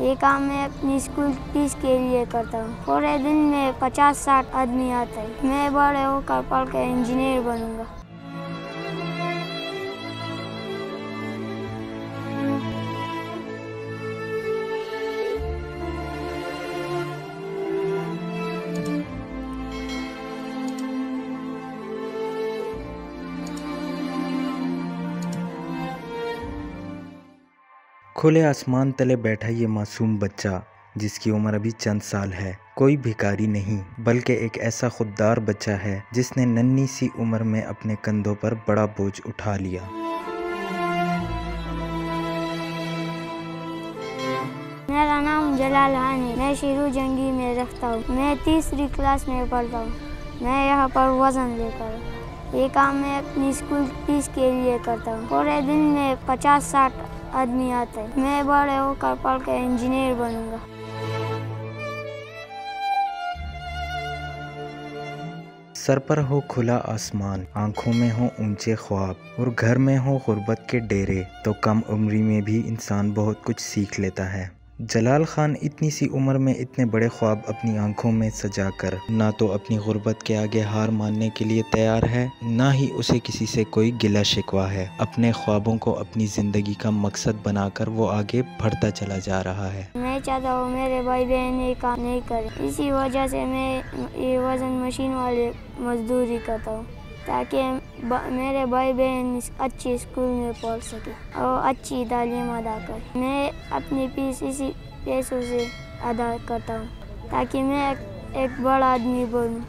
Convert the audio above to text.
ये काम मैं अपनी स्कूल फीस के लिए करता हूँ। पूरे दिन में 50-60 आदमी आते हैं। मैं बड़े होकर पढ़ के इंजीनियर बनूंगा। खुले आसमान तले बैठा ये मासूम बच्चा, जिसकी उम्र अभी चंद साल है, कोई भिखारी नहीं बल्कि एक ऐसा खुददार बच्चा है जिसने नन्ही सी उम्र में अपने कंधों पर बड़ा बोझ उठा लिया। मेरा नाम जलाल हानी, मैं शिरू जंगी में रहता हूँ। मैं तीसरी क्लास में पढ़ता हूँ। मैं यहाँ पर वज़न लेकर ये काम मैं अपनी स्कूल फीस के लिए करता हूँ। पूरे दिन में 50-60 आदमी आते हैं। मैं बड़े होकर पढ़ के इंजीनियर बनूंगा। सर पर हो खुला आसमान, आंखों में हो ऊंचे ख्वाब और घर में हो गुर्बत के डेरे, तो कम उम्री में भी इंसान बहुत कुछ सीख लेता है। जलाल खान इतनी सी उम्र में इतने बड़े ख्वाब अपनी आंखों में सजाकर ना तो अपनी गुर्बत के आगे हार मानने के लिए तैयार है, ना ही उसे किसी से कोई गिला शिकवा है। अपने ख्वाबों को अपनी ज़िंदगी का मकसद बनाकर वो आगे बढ़ता चला जा रहा है। मैं चाहता हूँ मेरे भाई बहन ये काम नहीं करे, इसी वजह से मैं ये वज़न मशीन वाले मजदूरी करता हूँ ताकि मेरे भाई बहन अच्छी स्कूल में पढ़ सके और अच्छी तालीम अदा कर। मैं अपनी फीस इसी पैसों से अदा करता हूँ ताकि मैं एक बड़ा आदमी बनूँ।